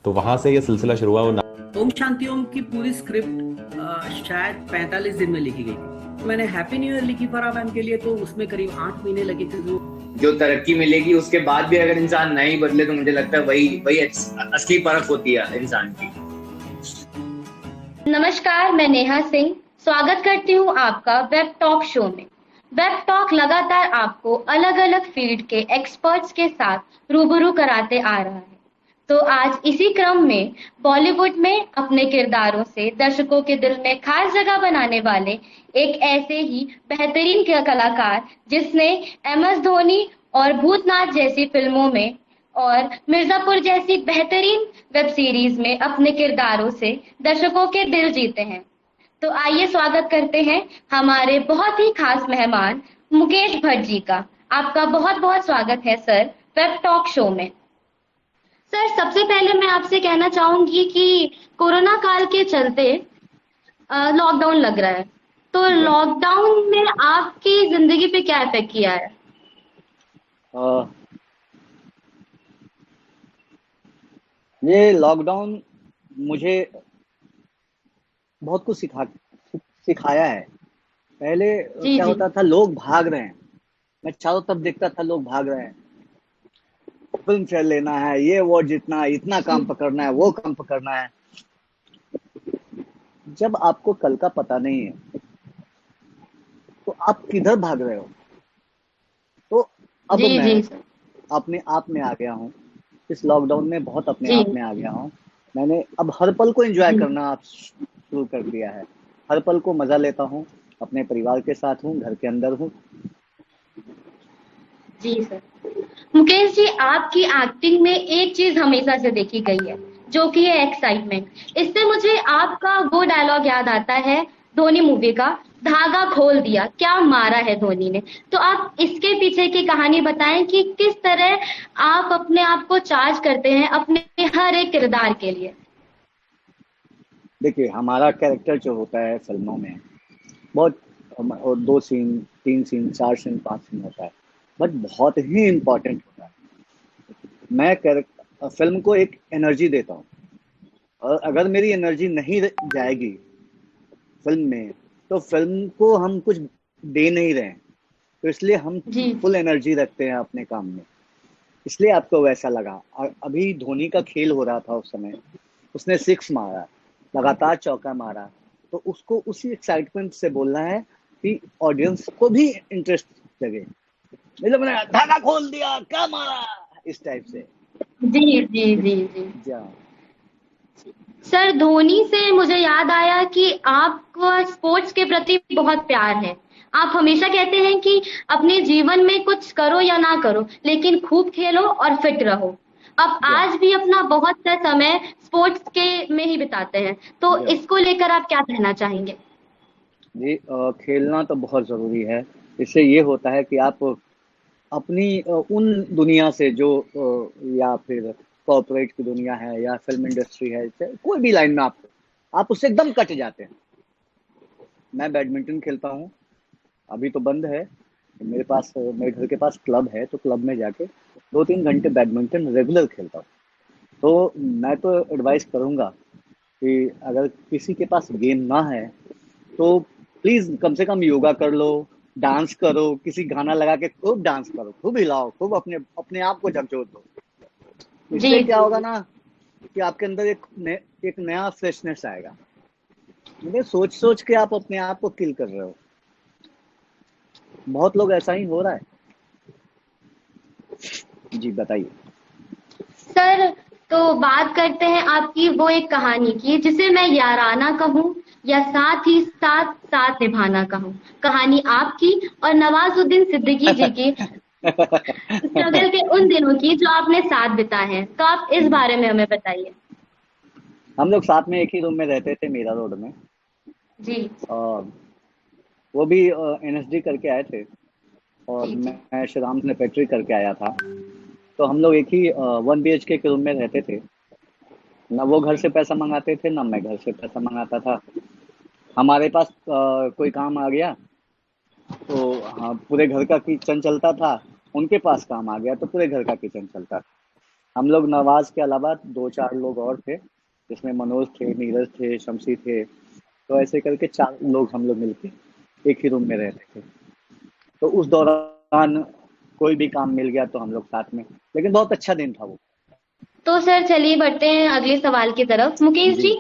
तो वहाँ से ये सिलसिला शुरू हुआ। ओम शांति ओम की पूरी स्क्रिप्ट शायद 45 दिन में लिखी गई थी। मैंने हैप्पी न्यू ईयर लिखी फराह मैम के लिए, तो उसमें करीब 8 महीने लगे थे। जो तरक्की मिलेगी उसके बाद भी अगर इंसान नहीं बदले तो मुझे लगता है वही वही असली परख होती है इंसान की। नमस्कार, मैं नेहा सिंह स्वागत करती हूँ आपका वेब टॉक शो में। वेब टॉक लगातार आपको अलग अलग फील्ड के एक्सपर्ट्स के साथ रूबरू कराते आ रहा है। तो आज इसी क्रम में बॉलीवुड में अपने किरदारों से दर्शकों के दिल में खास जगह बनाने वाले एक ऐसे ही बेहतरीन कलाकार जिसने MS धोनी और भूतनाथ जैसी फिल्मों में और मिर्जापुर जैसी बेहतरीन वेब सीरीज में अपने किरदारों से दर्शकों के दिल जीते हैं। तो आइए स्वागत करते हैं हमारे बहुत ही खास मेहमान मुकेश भट्ट जी का। आपका बहुत बहुत स्वागत है सर वेब टॉक शो में। सर, सबसे पहले मैं आपसे कहना चाहूंगी कि कोरोना काल के चलते लॉकडाउन लग रहा है, तो लॉकडाउन ने आपकी जिंदगी पे क्या इफेक्ट किया है? ये लॉकडाउन मुझे बहुत कुछ सिखाया है। पहले क्या होता था, लोग भाग रहे हैं, मैं चारों तरफ देखता था लोग भाग रहे हैं, फिल्म फेयर लेना है, ये अवार्ड जीतना है, इतना काम पकड़ना है, वो काम पकड़ना है। जब आपको कल का पता नहीं है तो आप किधर भाग रहे हो? तो अब मैं अपने आप में आ गया हूँ, इस लॉकडाउन में बहुत अपने आप में आ गया हूँ। मैंने अब हर पल को एंजॉय करना शुरू कर दिया है। हर पल को मजा लेता हूँ, अपने परिवार के साथ हूँ, घर के अंदर हूँ। जी सर। मुकेश जी, आपकी एक्टिंग में एक चीज हमेशा से देखी गई है जो कि है एक्साइटमेंट। इससे मुझे आपका वो डायलॉग याद आता है धोनी मूवी का, धागा खोल दिया, क्या मारा है धोनी ने। तो आप इसके पीछे की कहानी बताएं कि किस तरह आप अपने आप को चार्ज करते हैं अपने हर एक किरदार के लिए। देखिए, हमारा कैरेक्टर जो होता है फिल्मों में बहुत, और 2 सीन, 3 सीन, 4 सीन, 5 सीन होता है, बट बहुत ही इम्पोर्टेंट होता है। मैं फिल्म को एक एनर्जी देता हूँ, और अगर मेरी एनर्जी नहीं जाएगी फिल्म में तो फिल्म को हम कुछ दे नहीं रहे हैं। तो इसलिए हम फुल एनर्जी रखते हैं अपने काम में, इसलिए आपको वैसा लगा। अभी धोनी का खेल हो रहा था उस समय, उसने 6 मारा, लगातार चौका मारा, तो उसको उसी एक्साइटमेंट से बोलना है कि ऑडियंस को भी इंटरेस्ट जगे। मतलब मैंने धागा खोल दिया, क्या मारा, इस टाइप से। जी जी जी जी। सर, धोनी से मुझे याद आया कि आपको स्पोर्ट्स के प्रति बहुत प्यार है। आप हमेशा कहते हैं कि अपने जीवन में कुछ करो या ना करो, लेकिन खूब खेलो और फिट रहो। आप आज भी अपना बहुत सा समय स्पोर्ट्स के में ही बिताते हैं, तो इसको लेकर आप क्या कहना चाहेंगे? जी, खेलना तो बहुत जरूरी है। इससे ये होता है कि आप अपनी उन दुनिया से जो या फिर कॉर्पोरेट की दुनिया है या फिल्म इंडस्ट्री है, कोई भी लाइन में आप उससे एकदम कट जाते हैं। मैं बैडमिंटन खेलता हूँ, अभी तो बंद है। मेरे घर के पास क्लब है, तो क्लब में जाके 2-3 घंटे बैडमिंटन रेगुलर खेलता हूँ। तो मैं तो एडवाइस करूँगा कि अगर किसी के पास गेम ना है तो प्लीज कम से कम योगा कर लो, डांस करो, किसी गाना लगा के खूब डांस करो, खूब हिलाओ, खूब अपने आप को झकझोर दो। इससे क्या होगा ना कि आपके अंदर एक नया फ्रेशनेस आएगा। मुझे सोच के आप अपने आप को किल कर रहे हो। बहुत लोग ऐसा ही हो रहा है। जी बताइए सर, तो बात करते हैं आपकी वो एक कहानी की जिसे मैं याराना कहूँ या साथ ही साथ साथ निभाना कहूँ। कहानी आपकी और नवाजुद्दीन सिद्दीकी जी की स्ट्रगल के उन दिनों की जो आपने साथ बिताए हैं, तो आप इस बारे में हमें बताइए। हम लोग साथ में एक ही रूम में रहते थे, मीरा रोड में जी। वो भी NSD करके आए थे और मैं श्रीराम ने पेट्री करके आया था। तो हम लोग एक ही 1 BHK के रूम में रहते थे। ना वो घर से पैसा मंगाते थे, ना मैं घर से पैसा मंगाता था। हमारे पास कोई काम आ गया तो हाँ, पूरे घर का किचन चलता था। उनके पास काम आ गया तो पूरे घर का किचन चलता था। हम लोग नवाज के अलावा 2-4 लोग और थे, जिसमें मनोज थे, नीरज थे, शमशी थे। तो ऐसे करके 4 लोग हम लोग मिलके एक ही रूम में रहते थे। तो उस दौरान कोई भी काम मिल गया तो हम लोग साथ में, लेकिन बहुत अच्छा दिन था वो। तो सर चलिए बढ़ते हैं अगले सवाल की तरफ। मुकेश जी, जी।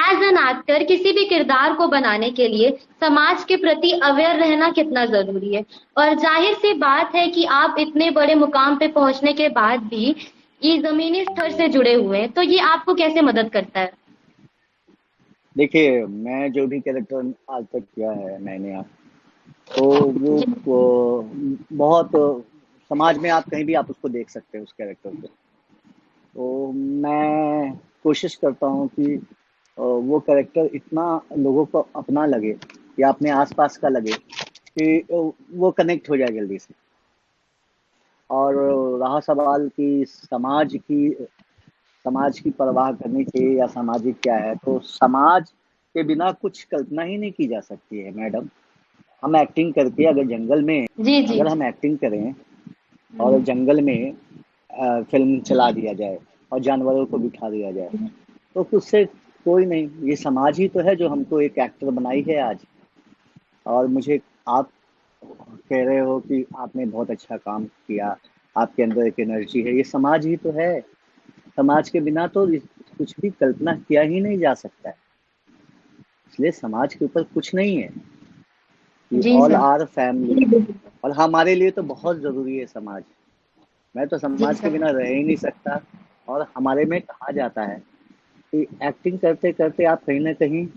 एज एन एक्टर किसी भी किरदार को बनाने के लिए समाज के प्रति अवेयर रहना कितना जरूरी है? और जाहिर सी बात है कि आप इतने बड़े मुकाम पे पहुंचने के बाद भी ये जमीनी स्तर से जुड़े हुए हैं, तो ये आपको कैसे मदद करता है? देखिए, मैं जो भी कैरेक्टर आज तक किया है मैंने, तो जी वो बहुत समाज में आप कहीं भी आप उसको देख सकते हैं उस कैरेक्टर को। तो मैं कोशिश करता हूँ कि वो कैरेक्टर इतना लोगों को अपना लगे या अपने आसपास का लगे कि वो कनेक्ट हो जाए जल्दी से। और रहा सवाल कि समाज की परवाह करनी चाहिए या सामाजिक क्या है, तो समाज के बिना कुछ कल्पना ही नहीं की जा सकती है मैडम। हम एक्टिंग करके जी जी अगर जी। हम एक्टिंग करें और जंगल में फिल्म चला दिया जाए और जानवरों को बिठा दिया जाए, तो उससे कोई नहीं, ये समाज ही तो है जो हमको एक एक्टर बनाई है आज। और मुझे आप कह रहे हो कि आपने बहुत अच्छा काम किया, आपके अंदर एक एनर्जी है, ये समाज ही तो है। समाज के बिना तो कुछ भी कल्पना किया ही नहीं जा सकता है। इसलिए समाज के ऊपर कुछ नहीं है, ये जी ऑल सर। Our family. और हमारे लिए तो बहुत ज़रूरी है समाज। मैं तो जी समाज के सर। बिना रह ही नहीं सकता। और हमारे में कहा जाता है कि एक्टिंग करते करते आप कहीं ना कहीं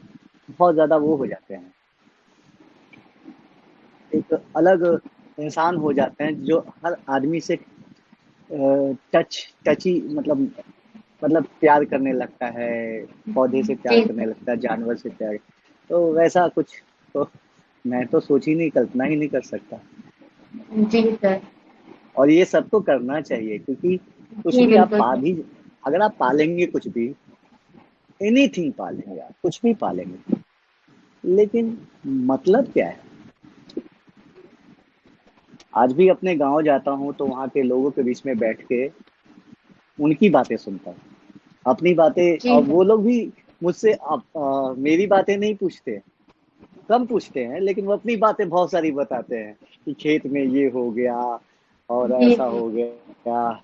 बहुत ज़्यादा वो हो जाते हैं, एक अलग इंसान हो जाते हैं जो हर आदमी से टची मतलब प्यार करने लगता है, पौधे से प्यार जी करने सर। लगता है, जानवर से प्यार। तो वैसा कुछ तो मैं तो सोच ही नहीं, कल्पना ही नहीं कर सकता। जी सर। और ये सबको करना चाहिए, क्योंकि कुछ जी भी आप बिल्कुल पा सर। भी, अगर आप पालेंगे कुछ भी, एनीथिंग पालेंगे आप, कुछ भी पालेंगे, लेकिन मतलब क्या है? आज भी अपने गांव जाता हूँ तो वहाँ के लोगों के बीच में बैठ के उनकी बातें सुनता हूँ, अपनी बातें। जी और सर। वो लोग भी मुझसे मेरी बातें नहीं पूछते, कम पूछते हैं, लेकिन वो अपनी बातें बहुत सारी बताते हैं कि खेत में ये हो गया और जी ऐसा जी। हो गया,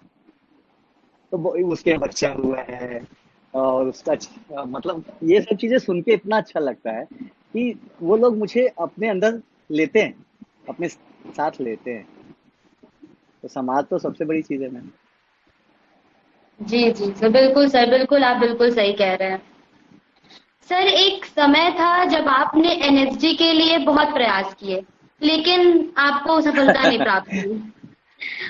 तो उसके बच्चा हुआ है और उसका मतलब ये सब चीजें सुन के इतना अच्छा लगता है कि वो लोग मुझे अपने अंदर लेते हैं, अपने साथ लेते हैं। तो समाज तो सबसे बड़ी चीज है मैम। जी जी सर, बिल्कुल सर, बिल्कुल आप बिल्कुल सही कह रहे हैं। सर एक समय था जब आपने एनएसजी के लिए बहुत प्रयास किए, लेकिन आपको सफलता नहीं प्राप्त हुई।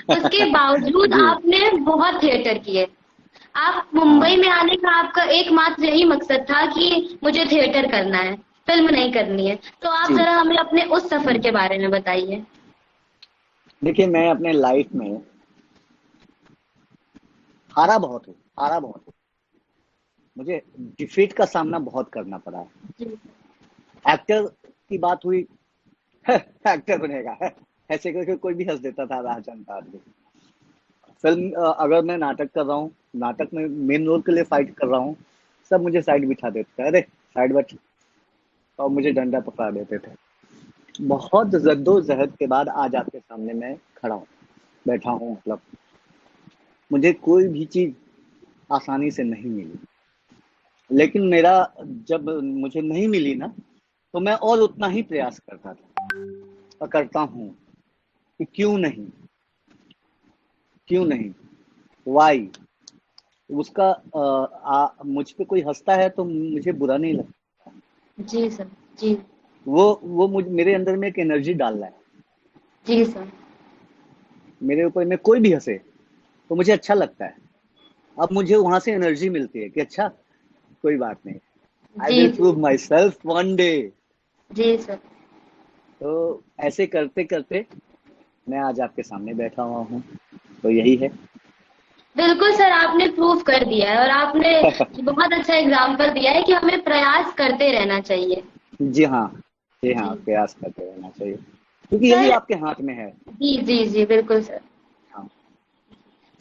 उसके बावजूद जी आपने बहुत थिएटर किए। आप मुंबई हाँ। में आने का आपका एकमात्र यही मकसद था कि मुझे थिएटर करना है, फिल्म नहीं करनी है। तो आप जी जरा हमें अपने उस सफर के बारे में बताइए। देखिए, मैं अपने लाइफ में हारा बहुत हूँ। मुझे डिफीट का सामना बहुत करना पड़ा है। जी एक्टर की बात हुई, एक्टर बनेगा, ऐसे करके कोई भी हंस देता था, राह जानता आदमी। फिल्म अगर मैं नाटक कर रहा हूँ, नाटक में मेन रोल के लिए फाइट कर रहा हूँ, सब मुझे साइड बिठा देते थे, अरे साइड बैठ, और मुझे डंडा पकड़ा देते थे। बहुत जद्दोजहद के बाद आज आपके सामने मैं खड़ा हूँ, बैठा हूँ। मतलब मुझे कोई भी चीज आसानी से नहीं मिली, लेकिन मेरा जब मुझे नहीं मिली ना, तो मैं और उतना ही प्रयास करता था और करता हूँ कि क्यों नहीं, वाई। उसका मुझ पे कोई हंसता है तो मुझे बुरा नहीं लगता। जी सर। जी मेरे अंदर में एक एनर्जी डाल रहा है। जी सर। मेरे ऊपर में कोई भी हंसे तो मुझे अच्छा लगता है। अब मुझे वहां से एनर्जी मिलती है कि अच्छा, कोई बात नहीं, आई जी विल जी prove myself one day. जी सर। तो ऐसे करते करते मैं आज आपके सामने बैठा हुआ हूँ, तो यही है। बिल्कुल सर, आपने प्रूव कर दिया है और आपने बहुत अच्छा एग्जाम्पल दिया है कि हमें प्रयास करते रहना चाहिए। जी हाँ, जी हाँ, जी प्रयास करते रहना चाहिए, क्योंकि यही सर। आपके हाथ में है। जी जी जी बिल्कुल सर। हाँ।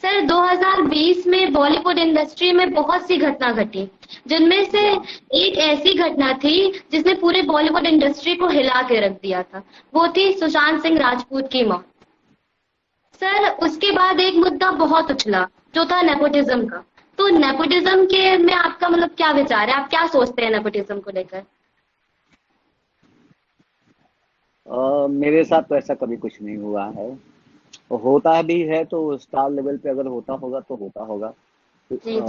सर 2020 में बॉलीवुड इंडस्ट्री में बहुत सी घटना घटी, जिनमें से एक ऐसी घटना थी जिसने पूरे बॉलीवुड इंडस्ट्री को हिला के रख दिया था। वो थी सुशांत सिंह राजपूत की मौत। सर उसके बाद एक मुद्दा बहुत उछला जो था नेपोटिज्म का। तो नेपोटिज्म के में आपका मतलब क्या विचार है, आप क्या सोचते हैं नेपोटिज्म को लेकर? मेरे साथ तो ऐसा कभी कुछ नहीं हुआ है, होता भी है तो स्टार लेवल पे अगर होता होगा तो होता होगा। जी जी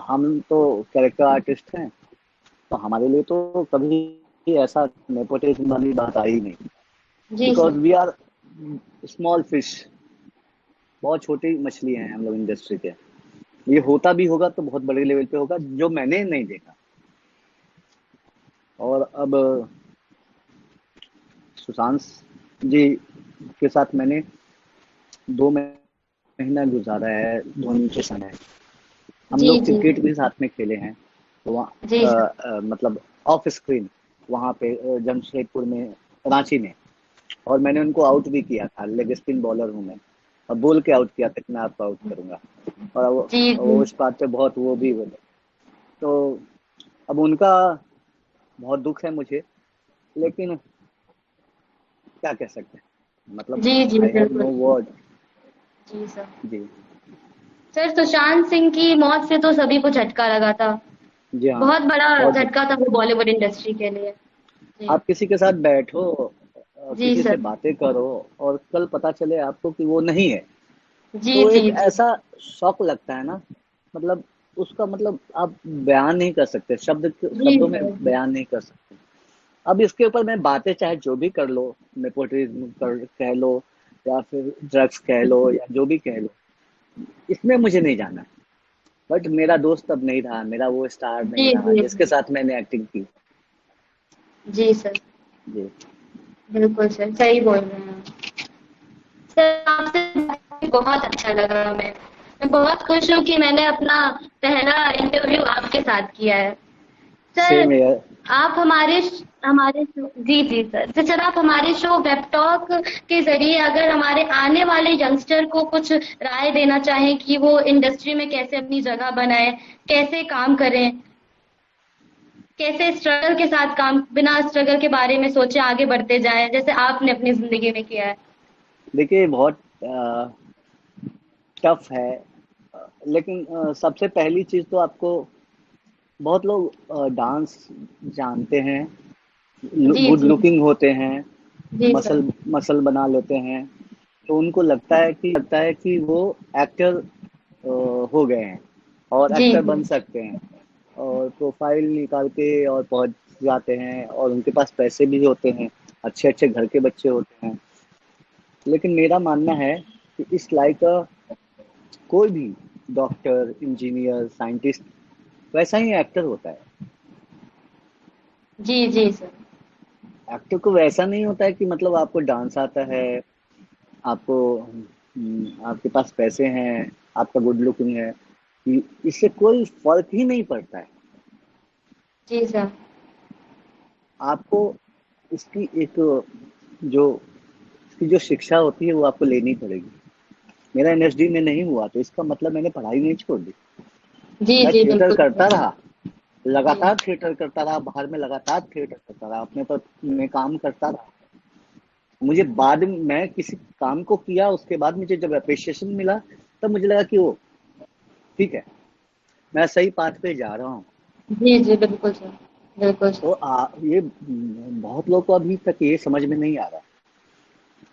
हम तो कैरेक्टर आर्टिस्ट हैं, तो हमारे लिए तो कभी ऐसा नेपोटिज्म वाली बात आई नहीं, जी because sir. We are small fish, बहुत छोटी मछली हैं हम लोग इंडस्ट्री के। ये होता भी होगा तो बहुत बड़े लेवल पे होगा, जो मैंने नहीं देखा। और अब सुशांत जी के साथ मैंने 2 महीना गुजारा है धोनी के समय। हम जी लोग जी क्रिकेट भी साथ में खेले हैं, तो जी सर। मतलब ऑफ स्क्रीन वहाँ पे जमशेदपुर में, रांची में। और मैंने उनको आउट भी किया था, लेग स्पिन बॉलर हूँ मैं, और बोल के आउट किया था कि मैं आपको आउट करूंगा। और जी वो जी उस बात पे बहुत वो भी बोले। तो अब उनका बहुत दुख है मुझे, लेकिन क्या कह सकते हैं, मतलब जी जी आई हैव नो बिल्कुल। वर्ड। जी सर। जी। सर सुशांत सिंह की मौत से तो सभी को झटका लगा था, जी हाँ, बहुत बड़ा बहुत। झटका था वो बॉलीवुड इंडस्ट्री के लिए। जी आप किसी के साथ बैठो, जी किसी से सर। बातें करो, और कल पता चले आपको कि वो नहीं है, जी तो जी एक जी ऐसा शौक लगता है ना, मतलब उसका मतलब आप बयान नहीं कर सकते, जी शब्दों में सर। जी बयान नहीं कर सकते। अब इसके ऊपर मैं बातें चाहे जो भी कर लो, नेपोटिज्म कह लो, या फिर ड्रग्स कह लो, या जो भी कह लो, इसमें मुझे नहीं जाना। बट मेरा दोस्त अब नहीं रहा, मेरा वो स्टार नहीं जी रहा जी जिसके साथ मैंने एक्टिंग की। जी सर। जी। बिल्कुल सर, सही बोल रहे हैं आप। सर आपसे बात करके बहुत अच्छा लगा हमें। मैं बहुत खुश हूँ कि मैंने अपना पहला इंटरव्यू आपके साथ किया है। Same sir year. आप हमारे शो, जी जी सर, तो सर आप हमारे शो वेब टॉक के जरिए अगर हमारे आने वाले यंगस्टर को कुछ राय देना चाहें कि वो इंडस्ट्री में कैसे अपनी जगह बनाए, कैसे काम करें, कैसे स्ट्रगल के साथ काम, बिना स्ट्रगल के बारे में सोचे आगे बढ़ते जाएं जैसे आपने अपनी जिंदगी में किया है। देखिए बहुत टफ है, लेकिन सबसे पहली चीज तो आपको, बहुत लोग डांस जानते हैं, जी गुड जी लुकिंग होते हैं, जी सर। मसल मसल बना लेते हैं, तो उनको लगता है कि वो एक्टर हो गए हैं और जी एक्टर जी बन सकते हैं, और प्रोफाइल निकाल के और पहुंच जाते हैं, और उनके पास पैसे भी होते हैं, अच्छे अच्छे घर के बच्चे होते हैं। लेकिन मेरा मानना है कि इस लाइक कोई भी डॉक्टर, इंजीनियर, साइंटिस्ट वैसा ही एक्टर होता है। जी जी सर। एक्टर को वैसा नहीं होता है कि मतलब आपको डांस आता है, आपको आपके पास पैसे हैं, आपका गुड लुकिंग है, इससे कोई फर्क ही नहीं पड़ता है। जी सर। आपको इसकी एक जो इसकी जो शिक्षा होती है वो आपको लेनी पड़ेगी। मेरा एनएसडी में नहीं हुआ तो इसका मतलब मैंने पढ़ाई नहीं छोड़ दी। जी मैं जी थिएटर बिल्कुल करता सर। रहा, जी लगातार थिएटर करता रहा, बाहर में लगातार थिएटर करता रहा, अपने पर में काम करता रहा। मुझे बाद में, मैं किसी काम को किया, उसके बाद मुझे जब अप्रिशिएशन मिला, तब मुझे लगा कि वो ठीक है, मैं सही पाथ पे जा रहा हूँ। जी जी बिल्कुल सर। बिल्कुल सर। तो ये बहुत लोगों को अभी तक ये समझ में नहीं आ रहा,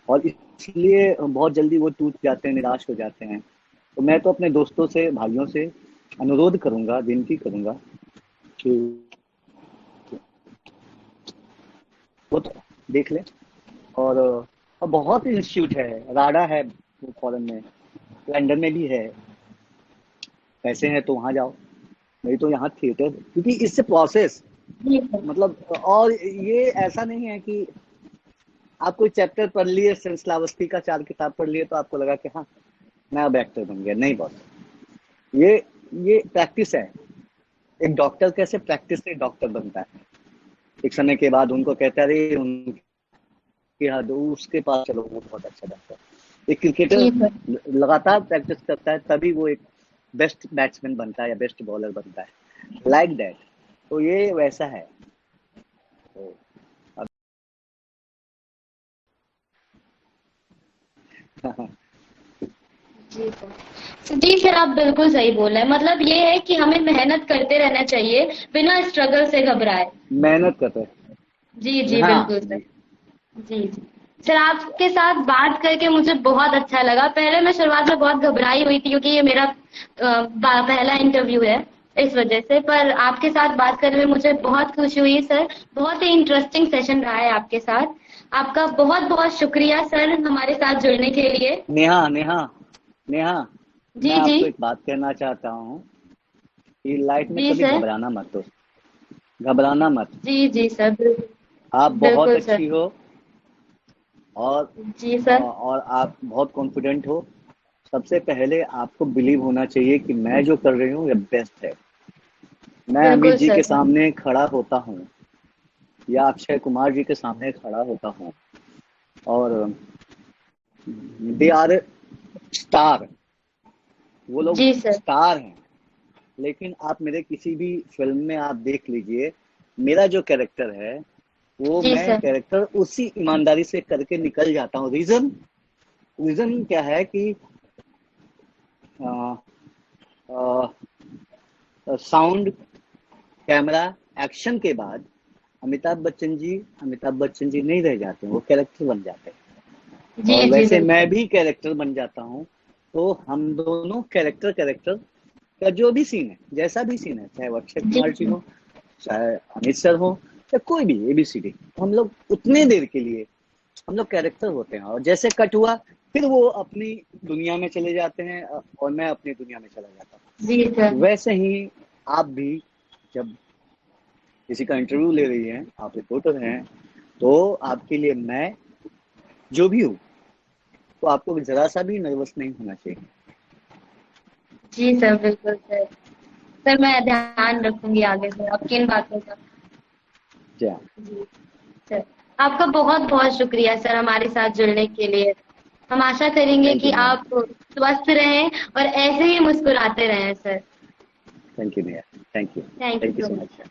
और इसलिए बहुत जल्दी वो टूट जाते हैं, निराश हो जाते हैं। तो मैं तो अपने दोस्तों से, भाइयों से अनुरोध करूंगा, विनती करूंगा कि वो तो देख ले। और बहुत इंस्टीट्यूट है, राडा है फॉरेन में, लंदन में भी है, पैसे हैं तो वहां जाओ, नहीं तो यहाँ थिएटर, क्योंकि इससे प्रोसेस, जी सर। मतलब, और ये ऐसा नहीं है कि आप कोई चैप्टर पढ़ लिए, श्रृंखलावस्ती का 4 किताब पढ़ लिए तो आपको लगा कि हाँ मैं अब एक्टर बन गया। नहीं बॉस, ये ये प्रैक्टिस है। एक डॉक्टर कैसे प्रैक्टिस से डॉक्टर बनता है, एक समय के बाद उनको कहता है अरे उनके हाँ उसके पास चलो, वो बहुत अच्छा डॉक्टर। एक जी क्रिकेटर सर। लगातार प्रैक्टिस करता है तभी वो एक बेस्ट बैट्समैन बनता है या बेस्ट बॉलर बनता है, लाइक दैट। तो ये वैसा है। तो अब जी सर। जी सर, आप बिल्कुल सही बोल रहे हैं। मतलब ये है कि हमें मेहनत करते रहना चाहिए बिना स्ट्रगल से घबराए। मेहनत करते हैं। जी जी हाँ बिल्कुल सर। जी। जी जी। सर, आपके साथ बात करके मुझे बहुत अच्छा लगा। पहले मैं शुरुआत में बहुत घबराई हुई थी क्योंकि ये मेरा पहला इंटरव्यू है, इस वजह से। पर आपके साथ बात करने में मुझे बहुत खुशी हुई सर। बहुत ही इंटरेस्टिंग सेशन रहा है आपके साथ। आपका बहुत बहुत शुक्रिया सर हमारे साथ जुड़ने के लिए। नेहा नेहा नेहा, मैं जी जी। आपको एक बात कहना चाहता हूँ कि लाइफ में जी कभी सर। घबराना मत दोस्त, घबराना मत। जी जी सर, बिल्कुल। आप बहुत बिल्कुल सर। अच्छी हो और जी सर। और आप बहुत कॉन्फिडेंट हो। सबसे पहले आपको बिलीव होना चाहिए कि मैं जो कर रही हूँ ये बेस्ट है। मैं अमित बिल्कुल जी के सर। सामने खड़ा होता हूँ या अक्षय कुमार जी के सामने खड़ा होता हूँ और दे आर स्टार, वो लोग जी सर। स्टार हैं। लेकिन आप मेरे किसी भी फिल्म में आप देख लीजिए, मेरा जो कैरेक्टर है वो जी मैं सर। कैरेक्टर उसी ईमानदारी से करके निकल जाता हूँ। रीजन रीजन क्या है कि साउंड, कैमरा, एक्शन के बाद अमिताभ बच्चन जी नहीं रह जाते हैं, वो कैरेक्टर बन जाते हैं। जी और जी वैसे मैं बिल्कुल। भी कैरेक्टर बन जाता हूँ। तो हम दोनों कैरेक्टर कैरेक्टर का जो भी सीन है, जैसा भी सीन है, चाहे वो अक्षय जी कुमार जी जी। हो, चाहे अमित सर हो, या कोई भी एबीसीडी, हम लोग उतने देर के लिए हम लोग कैरेक्टर होते हैं। और जैसे कट हुआ फिर वो अपनी दुनिया में चले जाते हैं और मैं अपनी दुनिया में चला जाता जी सर। हूँ। वैसे ही आप भी जब किसी का इंटरव्यू ले रही हैं, आप रिपोर्टर हैं, तो आपके लिए मैं जो भी हूँ, तो आपको जरा सा भी नर्वस नहीं होना चाहिए। जी सर, बिल्कुल सर। सर, मैं ध्यान रखूंगी आगे से आपकी इन बातों का। क्या जी सर। आपका बहुत बहुत शुक्रिया सर हमारे साथ जुड़ने के लिए। हम आशा करेंगे थैंक कि यू नेहा, आप स्वस्थ रहें और ऐसे ही मुस्कुराते रहें sir. Thank you Neha, thank thank you you so so much much. Sir.